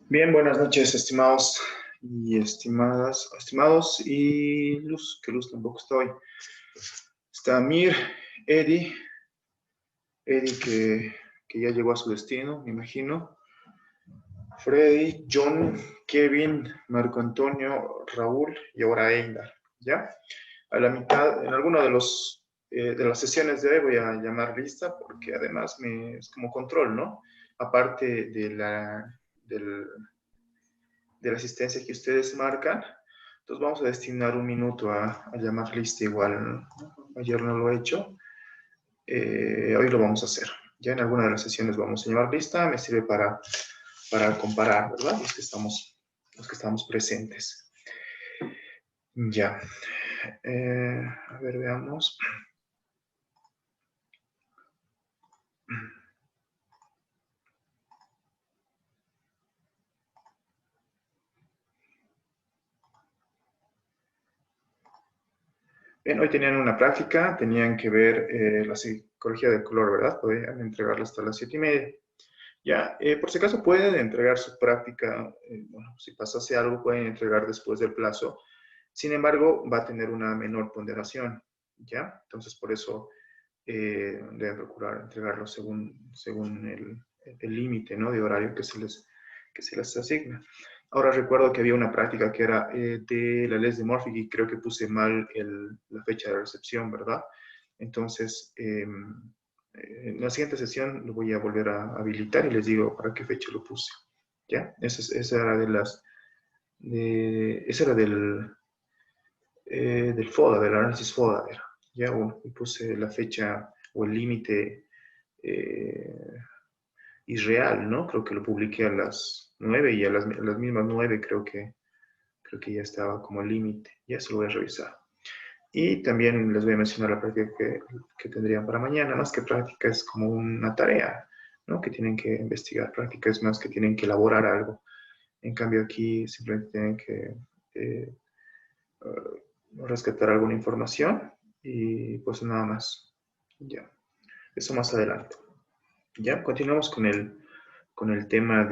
Bien, buenas noches, estimados y estimadas, estimados y Luz, que Luz tampoco estoy. Está Mir, Eddie, Eddie que ya llegó a su destino, me imagino. Freddy, John, Kevin, Marco Antonio, Raúl y ahora Eindar, ¿ya? A la mitad, en alguna de las sesiones de hoy voy a llamar lista porque además es como control, ¿no? Aparte del, de la asistencia que ustedes marcan. Entonces vamos a destinar un minuto a llamar lista igual. Ayer no lo he hecho. Hoy lo vamos a hacer. Ya en alguna de las sesiones vamos a llamar lista. Me sirve para comparar, ¿verdad? Los que estamos presentes. Ya. A ver, veamos. Bien, hoy tenían una práctica, tenían que ver la psicología del color, ¿verdad? Podían entregarla hasta las 7:30. Ya, por si acaso pueden entregar su práctica, bueno, si pasase algo pueden entregar después del plazo. Sin embargo, va a tener una menor ponderación, ¿ya? Entonces, por eso deben procurar entregarlo según el límite, ¿no? De horario que se les asigna. Ahora recuerdo que había una práctica que era de la ley de Morphy y creo que puse mal la fecha de recepción, ¿verdad? Entonces, en la siguiente sesión lo voy a volver a habilitar y les digo para qué fecha lo puse. ¿Ya? Esa era ese era del FODA, del análisis FODA. Ya, bueno, y puse la fecha o el límite eh, irreal, ¿no? Creo que lo publiqué a las 9 y a las mismas 9 creo que ya estaba como el límite. Ya se lo voy a revisar. Y también les voy a mencionar la práctica que tendrían para mañana. Más que práctica es como una tarea, ¿no? Que tienen que investigar. Práctica es más que tienen que elaborar algo. En cambio aquí simplemente tienen que eh, rescatar alguna información y pues nada más. Ya, eso más adelante. Ya, continuamos con el tema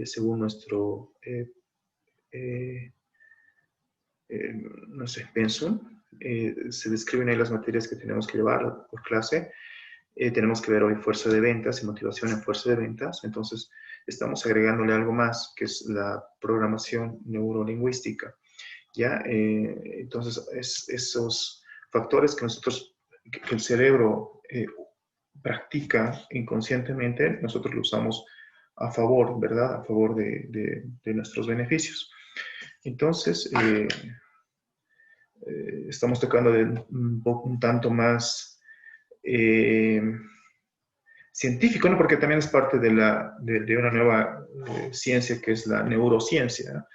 según nuestro, eh, no sé, pensum. Se describen ahí las materias que tenemos que llevar por clase. Tenemos que ver hoy fuerza de ventas y motivación en fuerza de ventas. Entonces, estamos agregándole algo más, que es la programación neurolingüística. ¿Ya? Entonces, esos factores que el cerebro practica inconscientemente, nosotros lo usamos a favor, ¿verdad? A favor de nuestros beneficios. Entonces, estamos tocando un tanto más eh, científico, ¿no? Porque también es parte de una nueva ciencia que es la neurociencia, ¿no?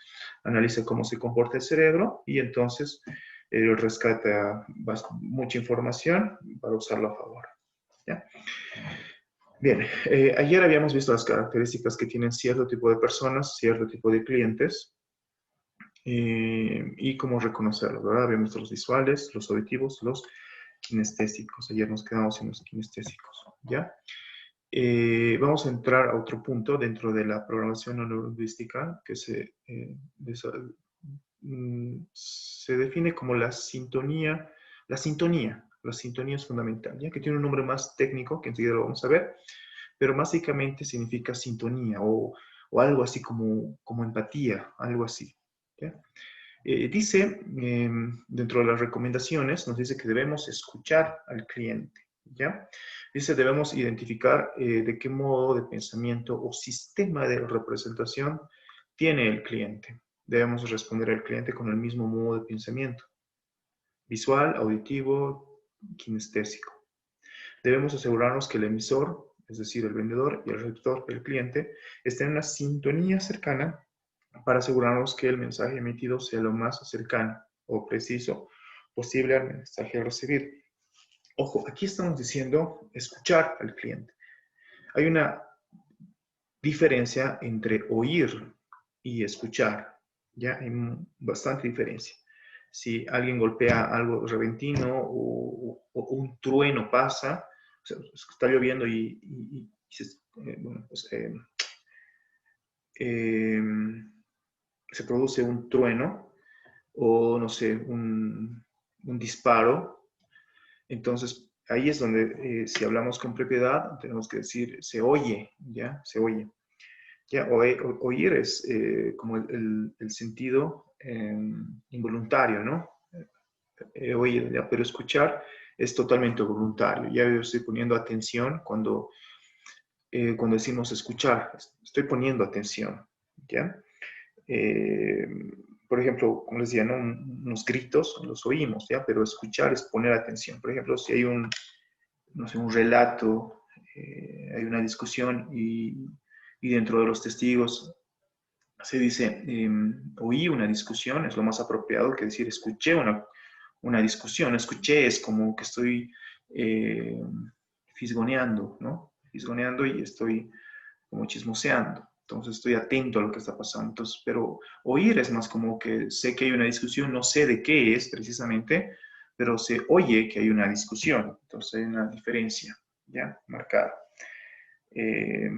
Analiza cómo se comporta el cerebro y entonces rescata mucha información para usarlo a favor. ¿Ya? Bien, ayer habíamos visto las características que tienen cierto tipo de personas, cierto tipo de clientes y cómo reconocerlos, ¿verdad? Habíamos visto los visuales, los auditivos, los kinestésicos. Ayer nos quedamos en los kinestésicos, ¿ya? Vamos a entrar a otro punto dentro de la programación neurolingüística que se define como la sintonía. La sintonía es fundamental, ya que tiene un nombre más técnico que enseguida lo vamos a ver, pero básicamente significa sintonía o algo así como empatía, algo así. ¿Ya? Dice, dentro de las recomendaciones, nos dice que debemos escuchar al cliente, ¿ya? Dice, debemos identificar de qué modo de pensamiento o sistema de representación tiene el cliente. Debemos responder al cliente con el mismo modo de pensamiento, visual, auditivo, kinestésico. Debemos asegurarnos que el emisor, es decir, el vendedor, y el receptor, el cliente, estén en una sintonía cercana para asegurarnos que el mensaje emitido sea lo más cercano o preciso posible al mensaje recibido. Ojo, aquí estamos diciendo escuchar al cliente. Hay una diferencia entre oír y escuchar, ¿ya? Hay bastante diferencia. Si alguien golpea algo repentino o un trueno pasa, o sea, está lloviendo bueno, pues, eh, se produce un trueno o, no sé, un disparo. Entonces, ahí es donde, si hablamos con propiedad, tenemos que decir, se oye, ¿ya? Se oye. ¿Ya? Oír es como el sentido involuntario, ¿no? Oír, ¿ya? Pero escuchar es totalmente voluntario. Ya yo estoy poniendo atención cuando decimos escuchar, estoy poniendo atención, ¿ya? Eh, por ejemplo, como les decía, ¿no? Unos gritos los oímos, ¿ya? Pero escuchar es poner atención. Por ejemplo, si hay no sé, un relato, hay una discusión y dentro de los testigos se dice, oí una discusión, es lo más apropiado que decir, escuché una discusión. Escuché es como que estoy eh, fisgoneando, ¿no? Fisgoneando y estoy como chismoseando. Entonces estoy atento a lo que está pasando. Entonces, pero oír es más como que sé que hay una discusión, no sé de qué es precisamente, pero se oye que hay una discusión. Entonces hay una diferencia, ¿ya? Marcada. Eh,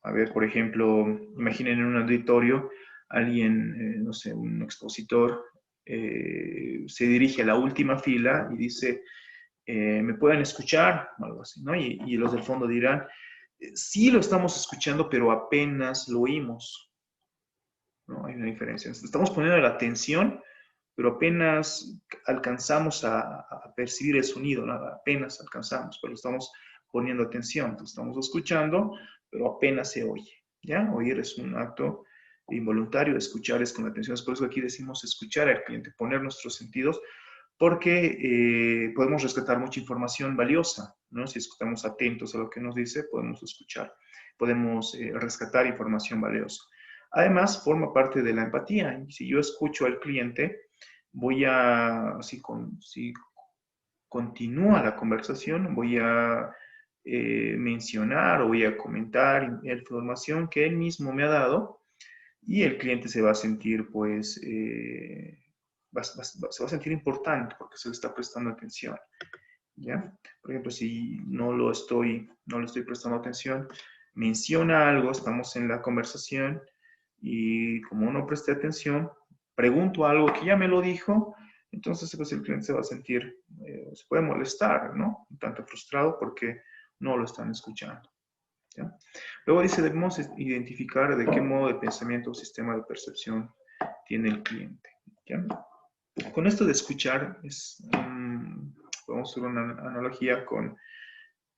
a ver, por ejemplo, imaginen en un auditorio alguien, no sé, un expositor, se dirige a la última fila y dice, ¿me pueden escuchar? Algo así, ¿no? Y los del fondo dirán, sí lo estamos escuchando, pero apenas lo oímos, ¿no? Hay una diferencia. Estamos poniendo la atención, pero apenas alcanzamos a percibir el sonido, ¿no? Apenas alcanzamos, pero estamos poniendo atención. Entonces, estamos escuchando, pero apenas se oye, ¿ya? Oír es un acto involuntario, escuchar es con atención. Es por eso que aquí decimos escuchar al cliente, poner nuestros sentidos, porque podemos rescatar mucha información valiosa, ¿no? Si estamos atentos a lo que nos dice, podemos escuchar, podemos rescatar información valiosa. Además, forma parte de la empatía. Y si yo escucho al cliente, voy a, si continúa la conversación, voy a mencionar o voy a comentar información que él mismo me ha dado y el cliente se va a sentir, pues, se va a sentir importante porque se le está prestando atención, ¿ya? Por ejemplo, si no le estoy prestando atención, menciona algo, estamos en la conversación y como no presté atención, pregunto algo que ya me lo dijo, entonces pues, el cliente se va a sentir, se puede molestar, ¿no? Un tanto frustrado porque no lo están escuchando. ¿Ya? Luego dice, debemos identificar de qué modo de pensamiento o sistema de percepción tiene el cliente. ¿Ya? Con esto de escuchar, podemos hacer una analogía con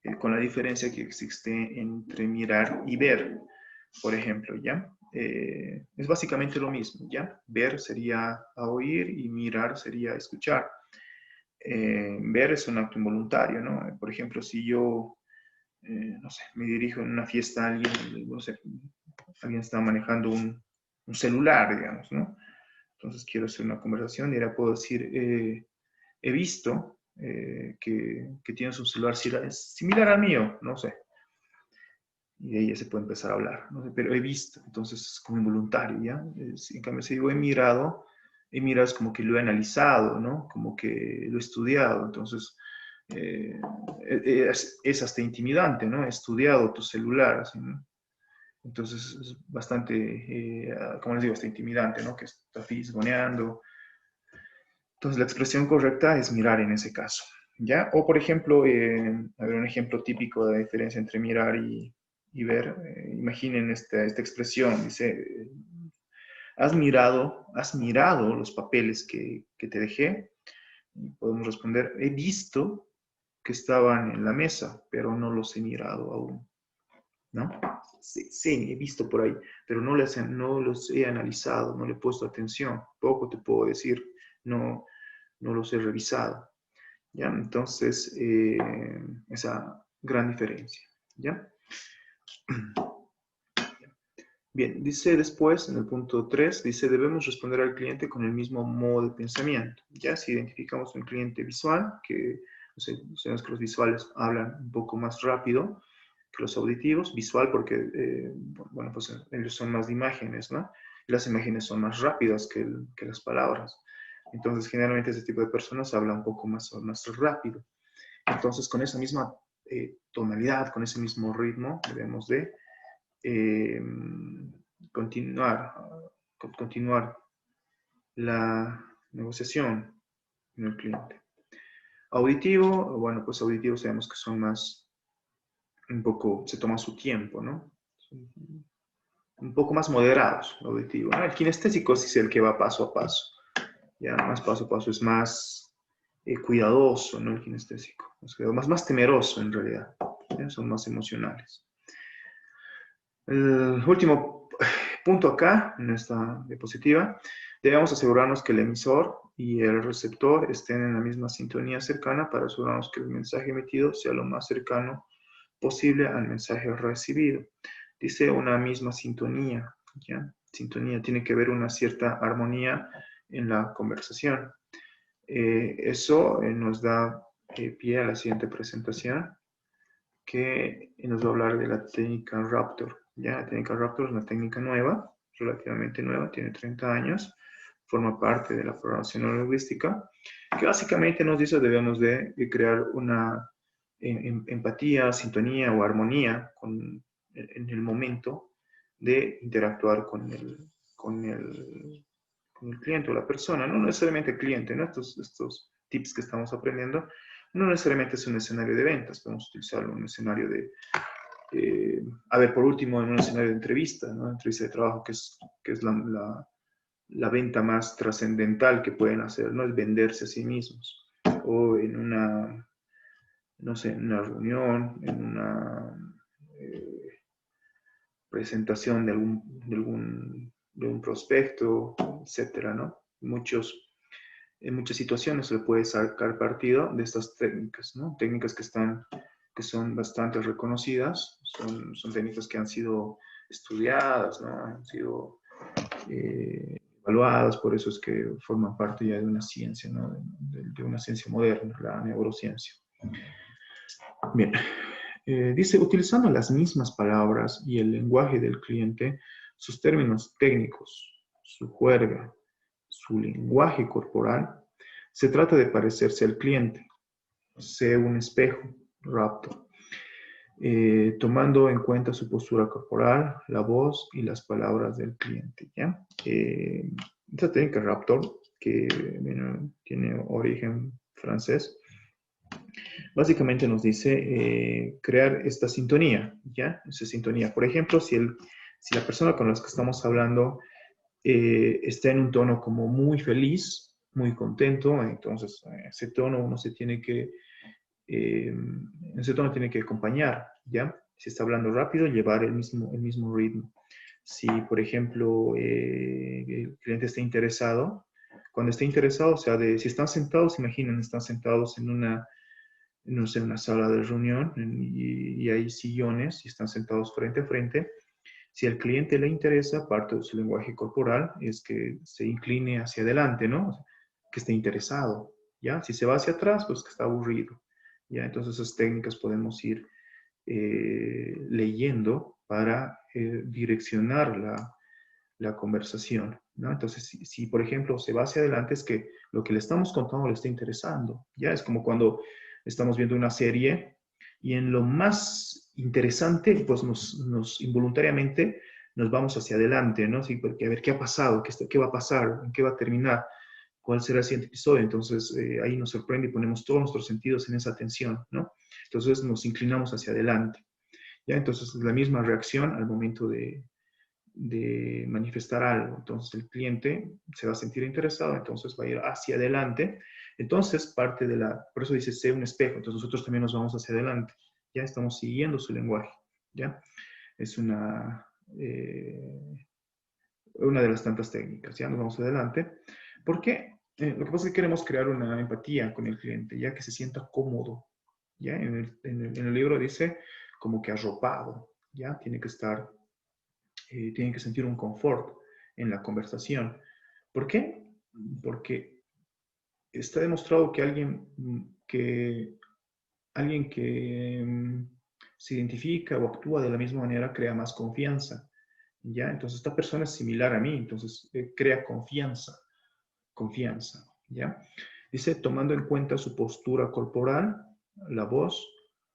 la diferencia que existe entre mirar y ver, por ejemplo, ¿ya? Es básicamente lo mismo, ¿ya? Ver sería a oír y mirar sería escuchar. Ver es un acto involuntario, ¿no? Por ejemplo, si yo no sé, me dirijo en una fiesta a alguien, no sé, alguien está manejando un celular, digamos, ¿no? Entonces quiero hacer una conversación y ahora puedo decir, he visto que tienes un celular similar al mío, no sé. Y de ahí ya se puede empezar a hablar, no sé, pero he visto, entonces es como involuntario, ¿ya? En cambio, si digo he mirado es como que lo he analizado, ¿no? Como que lo he estudiado, entonces eh, es hasta intimidante, ¿no? He estudiado tu celular, así, ¿no? Entonces es bastante, como les digo, hasta intimidante, ¿no? Que está fisgoneando. Entonces la expresión correcta es mirar en ese caso, ¿ya? O por ejemplo, a ver, un ejemplo típico de la diferencia entre mirar y ver. Imaginen esta expresión, dice, has mirado los papeles que te dejé? Y podemos responder, he visto que estaban en la mesa, pero no los he mirado aún, ¿no? Sí, sí, he visto por ahí, pero no los he analizado, no le he puesto atención. Poco te puedo decir, no, no los he revisado, ¿ya? Entonces, esa gran diferencia, ¿ya? Bien, dice después, en el punto 3, dice, debemos responder al cliente con el mismo modo de pensamiento, ¿ya? Si identificamos un cliente visual, que, no sé, sabemos que los visuales hablan un poco más rápido que los auditivos, visual porque, bueno, pues ellos son más de imágenes, ¿no? Y las imágenes son más rápidas que las palabras. Entonces, generalmente ese tipo de personas hablan un poco más rápido. Entonces, con esa misma tonalidad, con ese mismo ritmo, debemos de continuar la negociación con el cliente. Auditivo, bueno, pues auditivo sabemos que son más, un poco, se toma su tiempo, ¿no? Un poco más moderados, auditivo, ¿no? El kinestésico sí es el que va paso a paso, ya más paso a paso, es más cuidadoso, ¿no? El kinestésico, más temeroso en realidad, ¿ya? Son más emocionales. El último punto acá, en esta diapositiva, debemos asegurarnos que el emisor y el receptor estén en la misma sintonía cercana para asegurarnos que el mensaje emitido sea lo más cercano posible al mensaje recibido. Dice una misma sintonía, ¿ya? Sintonía tiene que ver una cierta armonía en la conversación. Eso nos da pie a la siguiente presentación, que nos va a hablar de la técnica Raptor. ¿Ya? La técnica Raptor es una técnica nueva, relativamente nueva, tiene 30 años, forma parte de la programación neurolingüística, que básicamente nos dice que debemos de crear una empatía, sintonía o armonía en el momento de interactuar con el cliente o la persona, no necesariamente el cliente, ¿no? Estos tips que estamos aprendiendo, no necesariamente es un escenario de ventas, podemos utilizarlo en un escenario de, por último, en un escenario de entrevista, ¿no? Entrevista de trabajo, que es la venta más trascendental que pueden hacer, ¿no? Es venderse a sí mismos. O en una, no sé, en una reunión, en una presentación de un prospecto, etcétera, ¿no? En muchas situaciones se le puede sacar partido de estas técnicas, ¿no? Técnicas que son bastante reconocidas, son técnicas que han sido estudiadas, ¿no? Han sido evaluadas, por eso es que forman parte ya de una ciencia, ¿no? De una ciencia moderna, la neurociencia. Bien, dice, utilizando las mismas palabras y el lenguaje del cliente, sus términos técnicos, su juerga, su lenguaje corporal, se trata de parecerse al cliente, sea un espejo, Raptor, tomando en cuenta su postura corporal, la voz y las palabras del cliente, ¿ya? Esta técnica Raptor, que tiene origen francés, básicamente nos dice crear esta sintonía, ¿ya? Esa sintonía. Por ejemplo, si la persona con la que estamos hablando está en un tono como muy feliz, muy contento, entonces ese tono uno se tiene que, ese tono tiene que acompañar, ¿ya? Si está hablando rápido, llevar el mismo ritmo. Si, por ejemplo, el cliente está interesado, cuando esté interesado, o sea, si están sentados, imaginen, están sentados en no sé, una sala de reunión y hay sillones y están sentados frente a frente. Si al cliente le interesa, parte de su lenguaje corporal es que se incline hacia adelante, ¿no? Que esté interesado, ¿ya? Si se va hacia atrás, pues que está aburrido, ¿ya? Entonces esas técnicas podemos ir leyendo para direccionar la conversación, ¿no? Entonces, si, por ejemplo se va hacia adelante, es que lo que le estamos contando le está interesando, ¿ya? Es como cuando estamos viendo una serie y en lo más interesante, pues involuntariamente nos vamos hacia adelante, ¿no? Sí, porque a ver qué ha pasado, qué va a pasar, en qué va a terminar, cuál será el siguiente episodio. Entonces, ahí nos sorprende y ponemos todos nuestros sentidos en esa atención, ¿no? Entonces, nos inclinamos hacia adelante, ¿ya? Entonces, la misma reacción al momento de manifestar algo. Entonces el cliente se va a sentir interesado, entonces va a ir hacia adelante. Entonces parte por eso dice, sé un espejo, entonces nosotros también nos vamos hacia adelante. Ya estamos siguiendo su lenguaje, ¿ya? Es una de las tantas técnicas, ya nos vamos adelante. ¿Por qué? Lo que pasa es que queremos crear una empatía con el cliente, ya que se sienta cómodo, ¿ya? En el libro dice como que arropado, ¿ya? Tienen que sentir un confort en la conversación. ¿Por qué? Porque está demostrado que alguien que se identifica o actúa de la misma manera crea más confianza, ¿ya? Entonces esta persona es similar a mí, entonces crea confianza, ¿ya? Dice, tomando en cuenta su postura corporal, la voz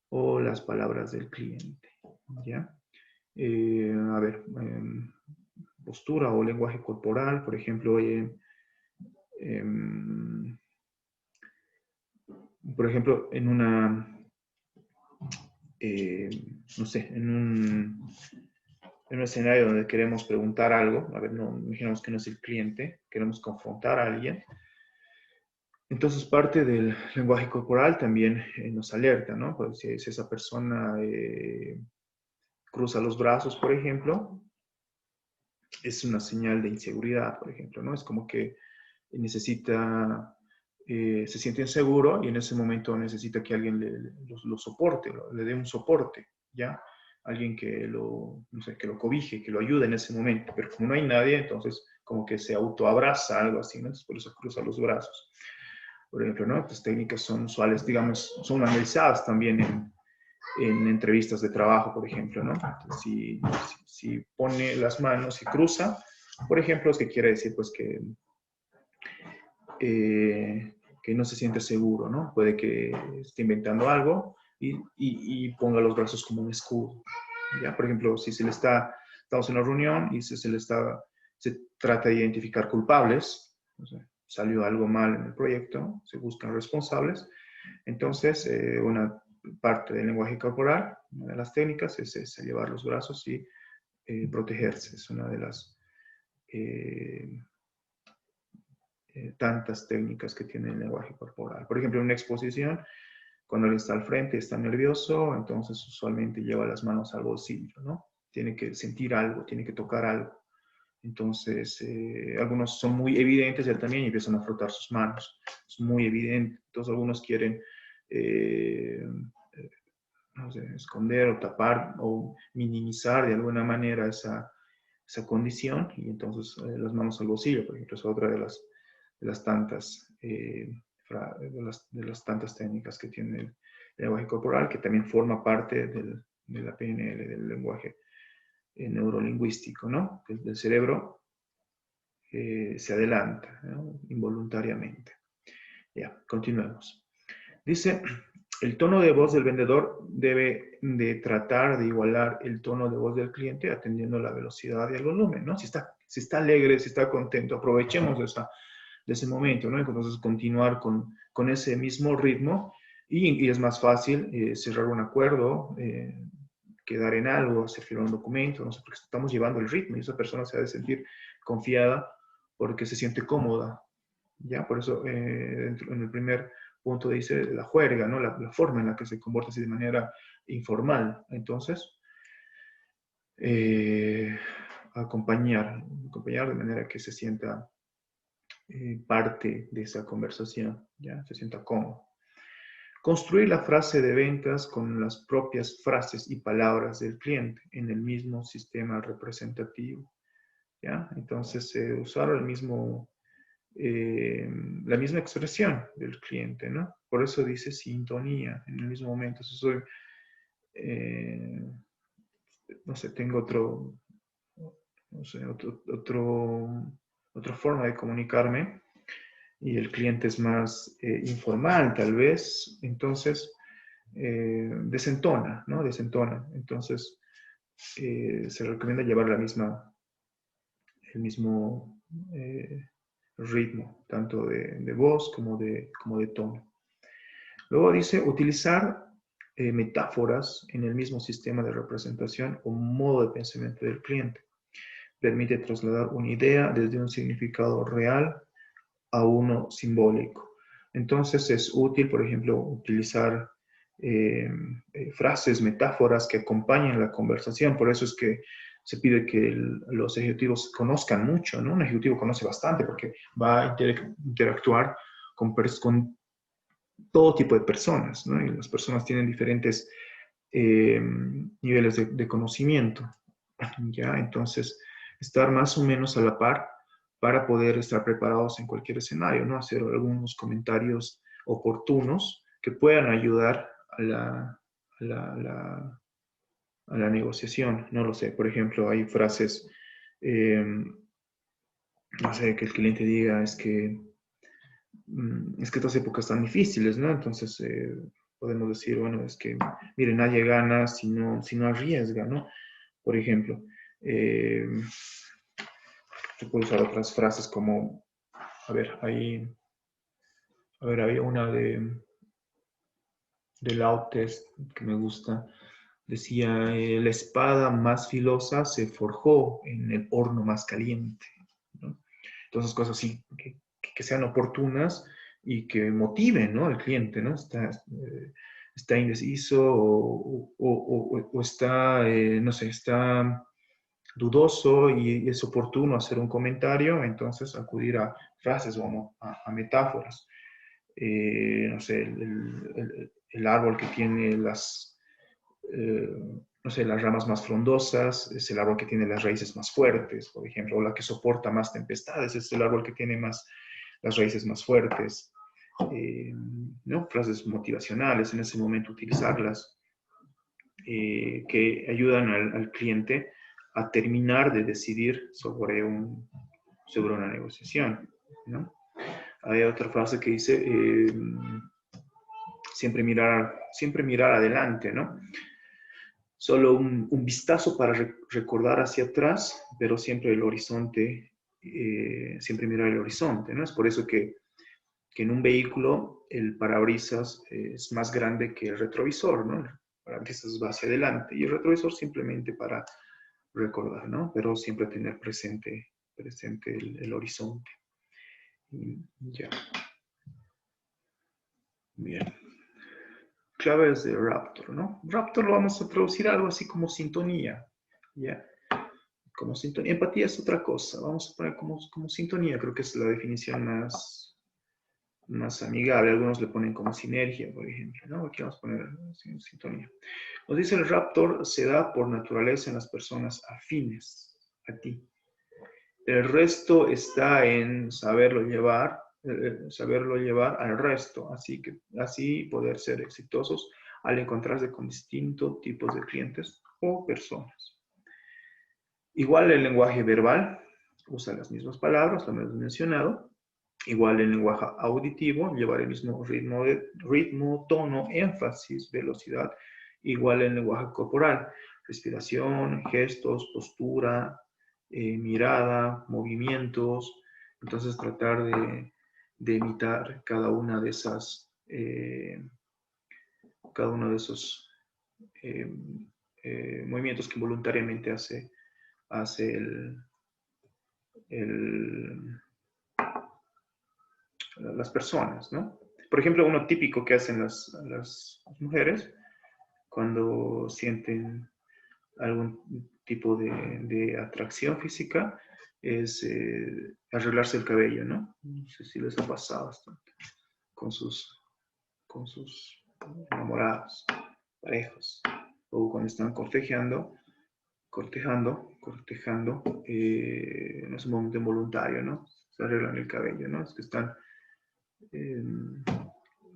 o las palabras del cliente, ¿ya? A ver, postura o lenguaje corporal, por ejemplo, en una, no sé, en un escenario donde queremos preguntar algo, a ver, no, imaginamos que no es el cliente, queremos confrontar a alguien. Entonces, parte del lenguaje corporal también nos alerta, ¿no? Pues, si esa persona cruza los brazos, por ejemplo, es una señal de inseguridad, por ejemplo, ¿no? Es como que necesita, se siente inseguro y en ese momento necesita que alguien lo soporte, le dé un soporte, ¿ya? Alguien que no sé, que lo cobije, que lo ayude en ese momento. Pero como no hay nadie, entonces como que se autoabraza, algo así, ¿no? Entonces, por eso cruza los brazos. Por ejemplo, ¿no? Estas técnicas son usuales, digamos, son analizadas también en entrevistas de trabajo, por ejemplo, ¿no? Entonces, si pone las manos y cruza, por ejemplo, es que quiere decir, pues, que no se siente seguro, ¿no? Puede que esté inventando algo y ponga los brazos como un escudo, ¿ya? Por ejemplo, si estamos en una reunión y se trata de identificar culpables, o sea, salió algo mal en el proyecto, se buscan responsables, entonces una parte del lenguaje corporal, una de las técnicas es elevar los brazos y protegerse, es una de las tantas técnicas que tiene el lenguaje corporal. Por ejemplo, en una exposición, cuando él está al frente, está nervioso, entonces usualmente lleva las manos al bolsillo, ¿no? Tiene que sentir algo, tiene que tocar algo. Entonces, algunos son muy evidentes y él también empiezan a frotar sus manos. Es muy evidente. Entonces, algunos quieren, no sé, esconder o tapar o minimizar de alguna manera esa condición y entonces las manos al bolsillo, por ejemplo, es otra de las tantas tantas técnicas que tiene el lenguaje corporal, que también forma parte de la PNL, del lenguaje neurolingüístico, ¿no? Que el cerebro se adelanta, ¿no? Involuntariamente. Ya, continuemos. Dice, el tono de voz del vendedor debe de tratar de igualar el tono de voz del cliente atendiendo la velocidad y el volumen, ¿no? Si está alegre, si está contento, aprovechemos de ese momento, ¿no? Entonces, continuar con ese mismo ritmo y es más fácil cerrar un acuerdo, quedar en algo, hacer firmar un documento, no sé, porque estamos llevando el ritmo y esa persona se ha de sentir confiada porque se siente cómoda, ¿ya? Por eso en el primer punto dice la juerga, ¿no? La forma en la que se comporta así de manera informal. Entonces, eh, acompañar de manera que se sienta parte de esa conversación, ¿ya? Se sienta cómodo. Construir la frase de ventas con las propias frases y palabras del cliente en el mismo sistema representativo, ¿ya? Entonces, usar la misma expresión del cliente, ¿no? Por eso dice sintonía en el mismo momento. Si soy, no sé, tengo no sé, otra forma de comunicarme y el cliente es más informal, tal vez, entonces desentona, ¿no? Desentona. Entonces, se recomienda llevar el mismo ritmo, tanto de voz como de tono. Luego dice, utilizar metáforas en el mismo sistema de representación o modo de pensamiento del cliente. Permite trasladar una idea desde un significado real a uno simbólico. Entonces es útil, por ejemplo, utilizar frases, metáforas que acompañen la conversación. Por eso es que se pide que los ejecutivos conozcan mucho, ¿no? Un ejecutivo conoce bastante porque va a interactuar con todo tipo de personas, ¿no? Y las personas tienen diferentes niveles de conocimiento, ¿ya? Entonces, estar más o menos a la par para poder estar preparados en cualquier escenario, ¿no? Hacer algunos comentarios oportunos que puedan ayudar a la negociación. No lo sé, por ejemplo, hay frases, no sé, que el cliente diga es que estas épocas están difíciles, ¿no? Entonces, podemos decir, bueno, es que, mire, nadie gana si no arriesga, ¿no? Por ejemplo, Se puede usar otras frases como, a ver, había una de Lao Test que me gusta. Decía, la espada más filosa se forjó en el horno más caliente, ¿no? Entonces, cosas así que sean oportunas y que motiven, ¿no?, al cliente, ¿no? Está indeciso o está, no sé, está dudoso y es oportuno hacer un comentario, entonces acudir a frases o a metáforas. No sé, el árbol que tiene eh, no sé, las ramas más frondosas es el árbol que tiene las raíces más fuertes, por ejemplo, o la que soporta más tempestades es el árbol que tiene las raíces más fuertes. ¿No? Frases motivacionales, en ese momento utilizarlas, que ayudan al cliente a terminar de decidir sobre una negociación, ¿no? Hay otra frase que dice, siempre mirar adelante, ¿no? Solo un vistazo para recordar hacia atrás, pero siempre el horizonte, siempre mirar el horizonte, ¿no? Es por eso que en un vehículo el parabrisas es más grande que el retrovisor, ¿no? El parabrisas va hacia adelante y el retrovisor simplemente para recordar, ¿no? Pero siempre tener presente el horizonte. Ya. Bien. Claves de Raptor, ¿no? Raptor lo vamos a traducir algo así como sintonía, ¿ya? Como sintonía. Empatía es otra cosa. Vamos a poner como sintonía, creo que es la definición más amigable. Algunos le ponen como sinergia, por ejemplo, ¿no? Aquí vamos a poner sintonía. Nos dice el Raptor se da por naturaleza en las personas afines a ti. El resto está en saberlo llevar al resto, así poder ser exitosos al encontrarse con distintos tipos de clientes o personas. Igual el lenguaje verbal, usa las mismas palabras, lo hemos mencionado. Igual el lenguaje auditivo, llevar el mismo ritmo, tono, énfasis, velocidad. Igual el lenguaje corporal, respiración, gestos, postura, mirada, movimientos. Entonces tratar de imitar cada uno de esos eh, movimientos que voluntariamente hace las personas, ¿no? Por ejemplo, uno típico que hacen las mujeres cuando sienten algún tipo de atracción física es arreglarse el cabello, ¿no? No sé si les ha pasado bastante con sus enamorados, parejas, o cuando están cortejando, no es un momento involuntario, ¿no? Se arreglan el cabello, ¿no? Es que están, eh,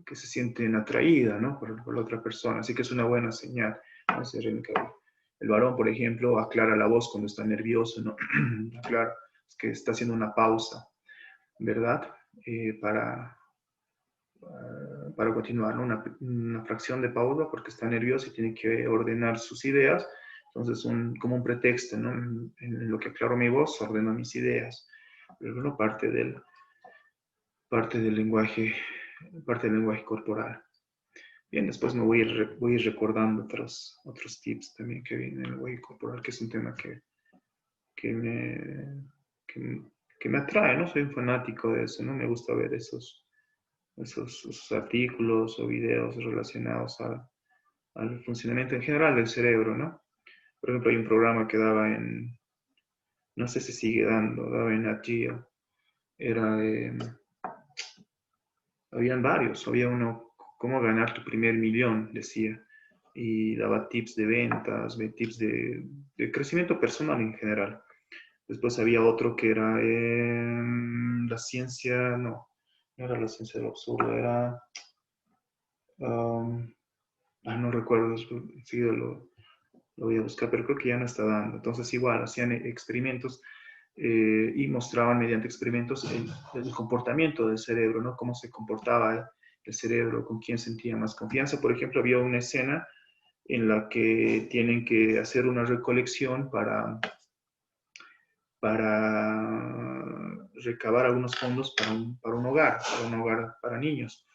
que se sienten atraídas, ¿no? Por la otra persona, así que es una buena señal, ¿no? Se arregla el cabello. El varón, por ejemplo, aclara la voz cuando está nervioso, ¿no? Aclara, es que está haciendo una pausa, ¿verdad? Para continuar, ¿no? Una fracción de pausa porque está nervioso y tiene que ordenar sus ideas. Entonces, como un pretexto, ¿no? En lo que aclaro mi voz, ordeno mis ideas. Pero bueno, parte del lenguaje, parte del lenguaje corporal. Bien, después voy a ir recordando otros tips también que vienen en el lenguaje corporal, que es un tema que me, que, que me atrae, ¿no? Soy un fanático de eso, ¿no? Me gusta ver esos artículos o videos relacionados al funcionamiento en general del cerebro, ¿no? Por ejemplo, hay un programa que daba no sé si sigue daba en Nat Geo. Habían varios, había uno, cómo ganar tu primer millón, decía, y daba tips de ventas, tips de crecimiento personal en general. Después había otro que era la ciencia, no era la ciencia del absurdo, era, no recuerdo, sí, lo voy a buscar, pero creo que ya no está dando. Entonces igual, hacían experimentos y mostraban mediante experimentos el comportamiento del cerebro, ¿no? Cómo se comportaba el cerebro, con quién sentía más confianza. Por ejemplo, había una escena en la que tienen que hacer una recolección para recabar algunos fondos para un hogar para niños.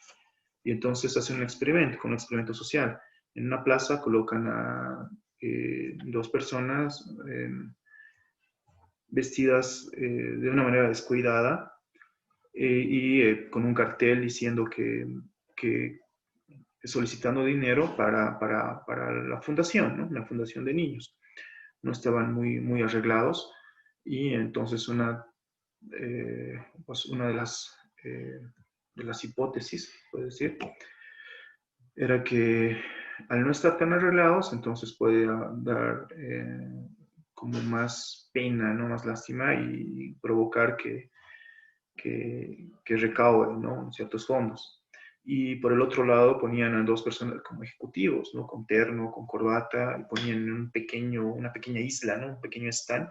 Y entonces hacen un experimento social. En una plaza colocan a dos personas vestidas de una manera descuidada con un cartel diciendo que solicitando dinero para la fundación, ¿no? La fundación de niños. No estaban muy arreglados y entonces pues una de las hipótesis, puede decir, era que al no estar tan arreglados, entonces puede dar como más pena, ¿no? Más lástima y provocar que recauden, ¿no? Ciertos fondos. Y por el otro lado ponían a dos personas como ejecutivos, ¿no? Con terno, con corbata, y ponían una pequeña isla, ¿no? Un pequeño stand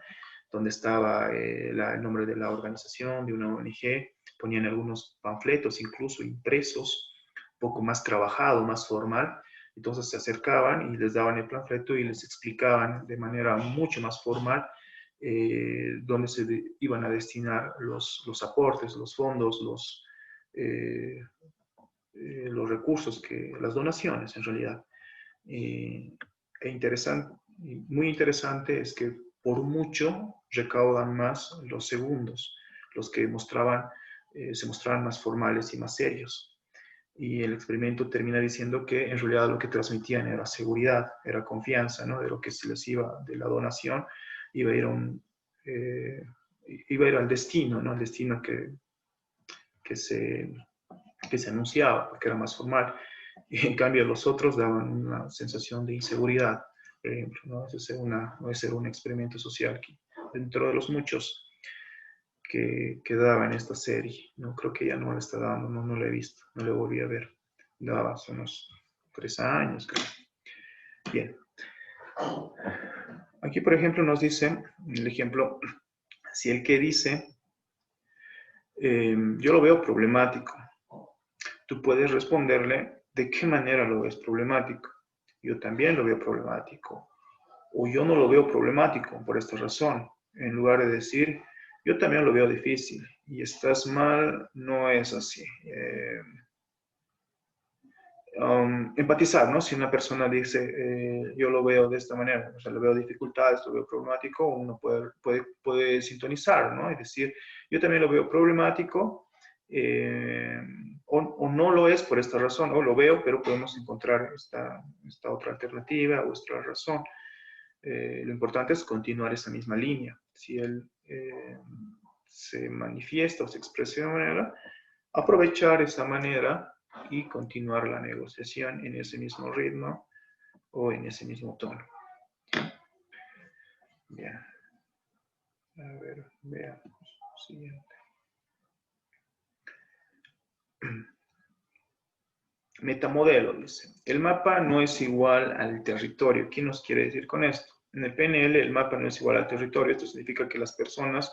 donde estaba el nombre de la organización, de una ONG, ponían algunos panfletos incluso impresos, un poco más trabajado, más formal. Entonces se acercaban y les daban el panfleto y les explicaban de manera mucho más formal dónde iban a destinar los aportes, los fondos, los recursos, las donaciones en realidad. Muy interesante es que por mucho recaudan más los segundos, los que se mostraban más formales y más serios. Y el experimento termina diciendo que en realidad lo que transmitían era seguridad, era confianza, ¿no? De lo que se les iba, de la donación, iba a ir, iba a ir al destino, ¿no? Al destino que se, que se anunciaba, porque era más formal. Y en cambio los otros daban una sensación de inseguridad, por ejemplo, ¿no? Ese debe ser un experimento social que, dentro de los muchos que daba en esta serie. No creo que ya no la está dando, no la he visto, no la volví a ver. Daba hace unos 3 años, creo. Bien. Aquí, por ejemplo, nos dice, el ejemplo, si el que dice, yo lo veo problemático, tú puedes responderle de qué manera lo ves problemático. Yo también lo veo problemático. O yo no lo veo problemático por esta razón. En lugar de decir, yo también lo veo difícil y estás mal, no es así. Empatizar, ¿no? Si una persona dice, yo lo veo de esta manera, o sea, lo veo dificultades, lo veo problemático, uno puede sintonizar, ¿no? Y decir, yo también lo veo problemático, o no lo es por esta razón, o lo veo, pero podemos encontrar esta otra alternativa o esta razón. Lo importante es continuar esa misma línea. Si él se manifiesta o se expresa de una manera, aprovechar esa manera y continuar la negociación en ese mismo ritmo o en ese mismo tono. Bien. A ver, veamos. Siguiente. Metamodelo, dice. El mapa no es igual al territorio. ¿Qué nos quiere decir con esto? En el PNL el mapa no es igual al territorio. Esto significa que las personas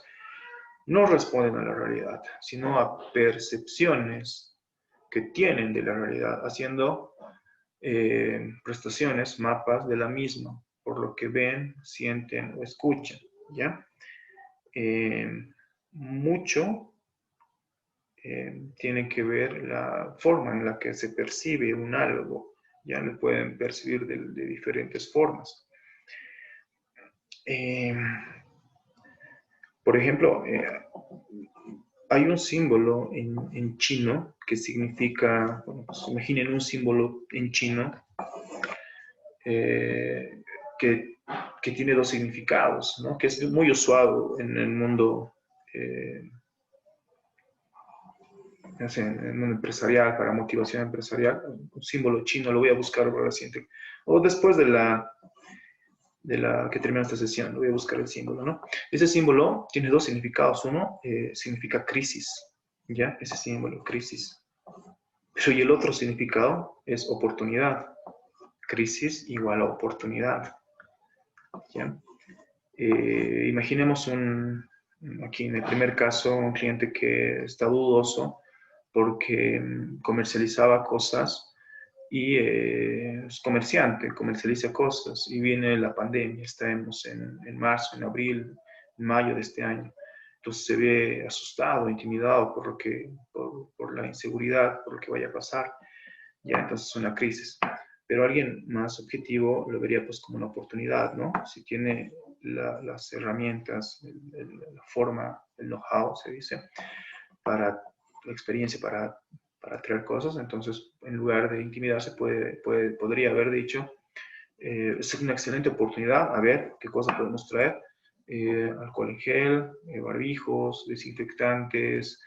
no responden a la realidad, sino a percepciones que tienen de la realidad, haciendo prestaciones, mapas de la misma, por lo que ven, sienten o escuchan, ¿ya? Mucho tiene que ver la forma en la que se percibe un algo, ya lo pueden percibir de diferentes formas. Por ejemplo, hay un símbolo en chino que significa, bueno, pues imaginen un símbolo en chino que tiene dos significados, ¿no? Que es muy usado en el mundo, en el mundo empresarial, para motivación empresarial. Un símbolo chino, lo voy a buscar por la siguiente, o después de la que termina esta sesión, voy a buscar el símbolo, ¿no? Ese símbolo tiene dos significados. Uno significa crisis, ¿ya? Ese símbolo, crisis. Pero y el otro significado es oportunidad. Crisis igual a oportunidad, ¿ya? Imaginemos aquí en el primer caso, un cliente que está dudoso porque comercializaba cosas y es comerciante, comercializa cosas y viene la pandemia, estamos en marzo, en abril mayo de este año. Entonces se ve asustado, intimidado por la inseguridad, por lo que vaya a pasar. Ya, entonces es una crisis. Pero alguien más objetivo lo vería pues como una oportunidad, ¿no? Si tiene las herramientas, la forma, el know-how, se dice, para la experiencia, para crear cosas, entonces en lugar de intimidarse podría haber dicho, es una excelente oportunidad, a ver qué cosa podemos traer, alcohol en gel, barbijos, desinfectantes,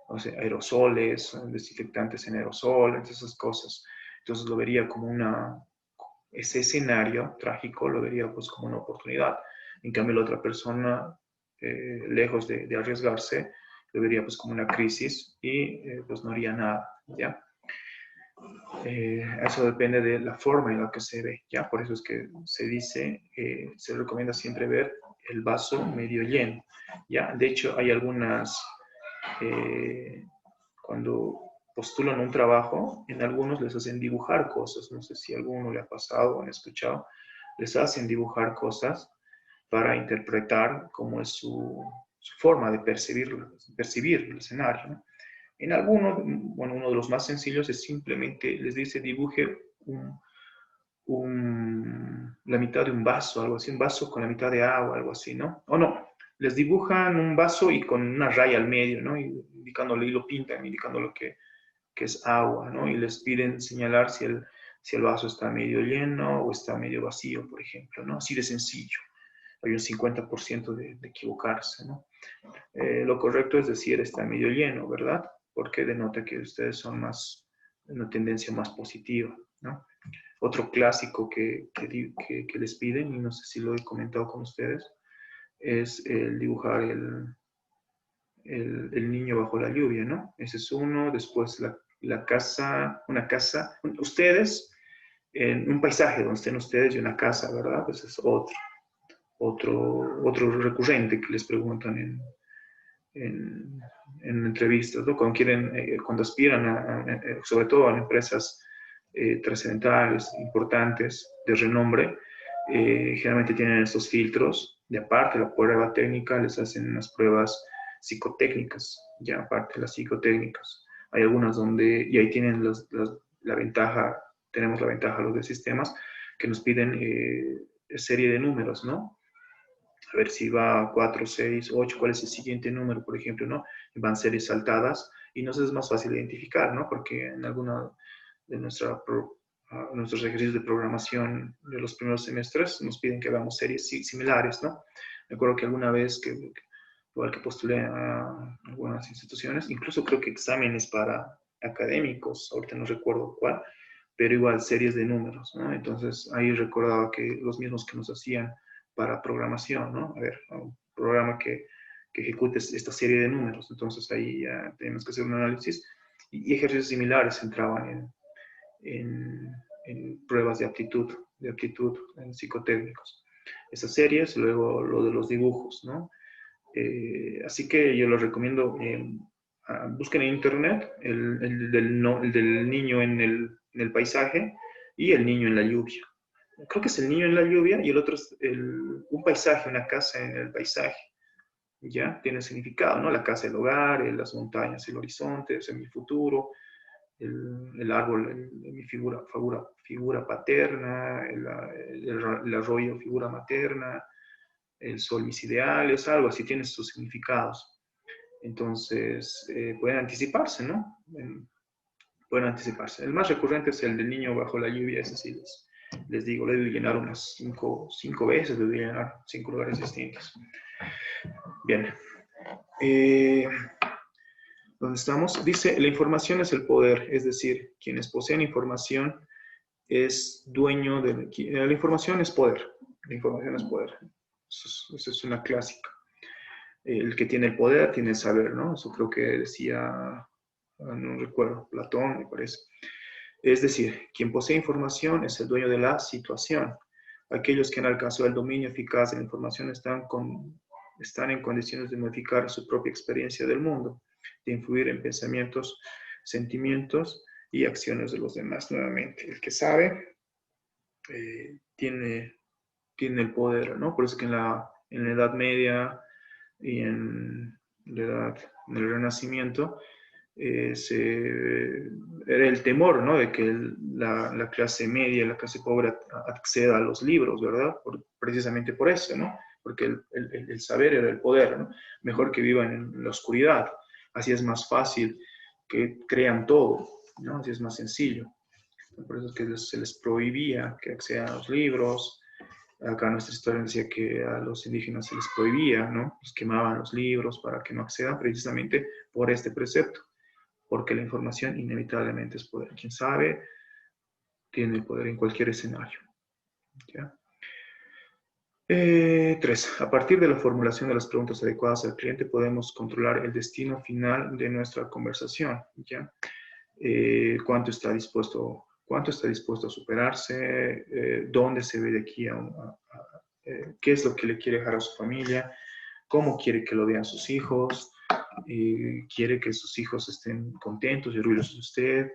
no sé, aerosoles, desinfectantes en aerosol, esas cosas. Entonces lo vería como ese escenario trágico lo vería pues como una oportunidad. En cambio la otra persona, lejos de arriesgarse, lo vería pues como una crisis y pues no haría nada, ¿ya? Eso depende de la forma en la que se ve, ¿ya? Por eso es que se dice, se recomienda siempre ver el vaso medio lleno, ¿ya? De hecho, hay algunas, cuando postulan un trabajo, en algunos les hacen dibujar cosas, no sé si a alguno le ha pasado o han escuchado, les hacen dibujar cosas para interpretar cómo es su forma de percibir el escenario, ¿no? En algunos, bueno, uno de los más sencillos es simplemente les dice dibuje la mitad de un vaso, algo así, un vaso con la mitad de agua, algo así, ¿no? O no, les dibujan un vaso y con una raya al medio, ¿no? Y lo pintan, indicando lo que es agua, ¿no? Y les piden señalar si el vaso está medio lleno o está medio vacío, por ejemplo, ¿no? Así de sencillo. Hay un 50% de equivocarse, ¿no? Lo correcto es decir está medio lleno, ¿verdad? Porque denota que ustedes son más, una tendencia más positiva, ¿no? Otro clásico que les piden, y no sé si lo he comentado con ustedes, es el dibujar el niño bajo la lluvia, ¿no? Ese es uno. Después la casa, una casa, ustedes, en un paisaje donde estén ustedes y una casa, ¿verdad? Ese es otro recurrente que les preguntan en, en entrevistas, ¿no? Cuando quieren, cuando aspiran sobre todo a empresas trascendentales, importantes, de renombre, generalmente tienen estos filtros. De aparte de la prueba técnica, les hacen unas pruebas psicotécnicas, ya aparte de las psicotécnicas. Hay algunas donde, y ahí tienen la ventaja, tenemos la ventaja los de sistemas, que nos piden serie de números, ¿no? A ver si va 4, 6, 8, cuál es el siguiente número, por ejemplo, ¿no? Van series saltadas y nos es más fácil identificar, ¿no? Porque en alguna de nuestros ejercicios de programación de los primeros semestres nos piden que hagamos series similares, ¿no? Me acuerdo que alguna vez igual que postulé a algunas instituciones, incluso creo que exámenes para académicos, ahorita no recuerdo cuál, pero igual series de números, ¿no? Entonces ahí recordaba que los mismos que nos hacían para programación, ¿no? A ver, un programa que ejecute esta serie de números. Entonces ahí ya tenemos que hacer un análisis y ejercicios similares entraban en pruebas de aptitud en psicotécnicos. Esas series, luego lo de los dibujos, ¿no? Así que yo les recomiendo, busquen en internet el del niño en el paisaje y el niño en la lluvia. Creo que es el niño en la lluvia y el otro es un paisaje, una casa en el paisaje. ¿Ya? Tiene significado, ¿no? La casa, el hogar, las montañas, el horizonte, o sea, mi futuro, el árbol, mi figura paterna, el arroyo, figura materna, el sol, mis ideales, algo así, tiene sus significados. Entonces, pueden anticiparse, ¿no? Pueden anticiparse. El más recurrente es el del niño bajo la lluvia, ese sí les digo, le debo llenar unas cinco veces, le debo llenar 5 lugares distintos. Bien. ¿Dónde estamos? Dice, la información es el poder, es decir, quienes poseen información es dueño de... La información es poder, la información es poder. Eso es una clásica. El que tiene el poder tiene el saber, ¿no? Eso creo que decía, no recuerdo, Platón, me parece. Es decir, quien posee información es el dueño de la situación. Aquellos que han alcanzado el dominio eficaz de la información están en condiciones de modificar su propia experiencia del mundo, de influir en pensamientos, sentimientos y acciones de los demás. Nuevamente, el que sabe tiene tiene el poder, ¿no? Por eso que en la Edad Media y en en el Renacimiento, era el temor, ¿no? De que la clase media, la clase pobre acceda a los libros, ¿verdad? Precisamente por eso, ¿no? Porque el saber era el poder, ¿no? Mejor que vivan en la oscuridad. Así es más fácil que crean todo, ¿no? Así es más sencillo. Por eso es que se les prohibía que accedan a los libros. Acá nuestra historia decía que a los indígenas se les prohibía, ¿no? Los quemaban los libros para que no accedan precisamente por este precepto, porque la información inevitablemente es poder. Quien sabe tiene el poder en cualquier escenario. ¿Ya? 3. A partir de la formulación de las preguntas adecuadas al cliente podemos controlar el destino final de nuestra conversación. ¿Ya? ¿Cuánto está dispuesto a superarse? ¿Dónde se ve de aquí qué es lo que le quiere dejar a su familia? ¿Cómo quiere que lo vean sus hijos? ¿Quiere que sus hijos estén contentos y orgullosos de usted?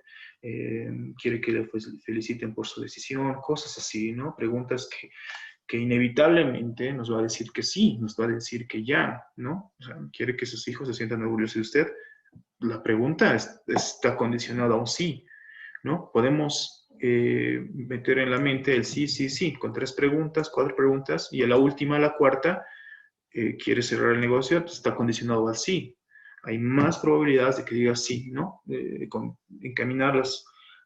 ¿Quiere que le feliciten por su decisión? Cosas así, ¿no? Preguntas que inevitablemente nos va a decir que sí, nos va a decir que ya, ¿no? O sea, ¿quiere que sus hijos se sientan orgullosos de usted? La pregunta está condicionada a un sí, ¿no? Podemos meter en la mente el sí, sí, sí, con 3 preguntas, 4 preguntas, y a la última, la cuarta, quiere cerrar el negocio, pues está condicionado al sí. Hay más probabilidades de que diga sí, ¿no? Encaminar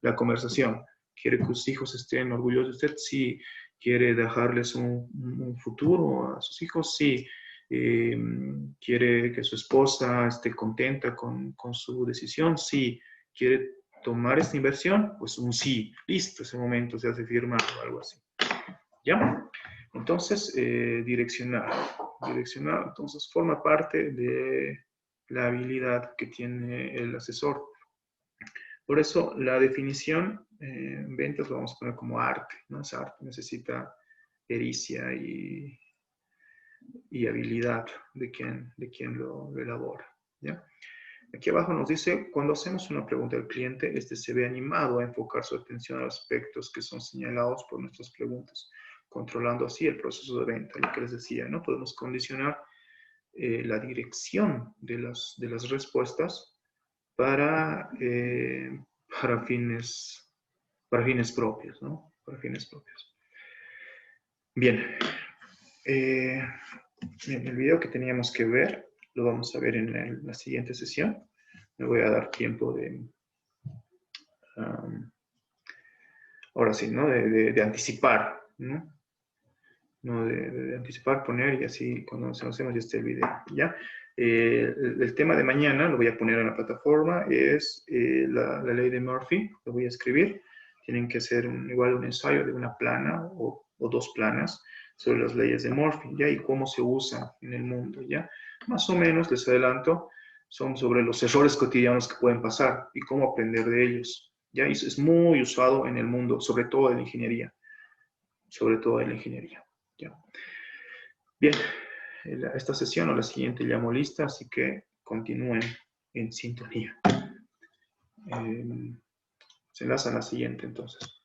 la conversación. ¿Quiere que sus hijos estén orgullosos de usted? Sí. ¿Quiere dejarles un futuro a sus hijos? Sí. ¿Quiere que su esposa esté contenta con su decisión? Sí. ¿Quiere tomar esta inversión? Pues un sí. Listo, ese momento se hace firma o algo así. ¿Ya? Entonces, direccionar, entonces, forma parte de la habilidad que tiene el asesor. Por eso, la definición en ventas lo vamos a poner como arte, ¿no? Es arte, necesita pericia y habilidad de quien lo elabora, ¿ya? Aquí abajo nos dice, cuando hacemos una pregunta al cliente, se ve animado a enfocar su atención a aspectos que son señalados por nuestras preguntas, controlando así el proceso de venta, lo que les decía, ¿no? Podemos condicionar la dirección de las respuestas para fines propios, ¿no? Para fines propios. Bien. El video que teníamos que ver lo vamos a ver en la siguiente sesión. Me voy a dar tiempo ahora sí, ¿no? De anticipar, ¿no? De anticipar, poner y así cuando nos hacemos ya esté el video, ¿ya? El tema de mañana, lo voy a poner en la plataforma, es la ley de Murphy, lo voy a escribir. Tienen que hacer igual un ensayo de una plana o 2 planas sobre las leyes de Murphy, ¿ya? Y cómo se usa en el mundo, ¿ya? Más o menos, les adelanto, son sobre los errores cotidianos que pueden pasar y cómo aprender de ellos, ¿ya? Y es muy usado en el mundo, sobre todo en la ingeniería, ¿ya? Bien, esta sesión o la siguiente ya llamo lista, así que continúen en sintonía. Se enlaza a la siguiente entonces.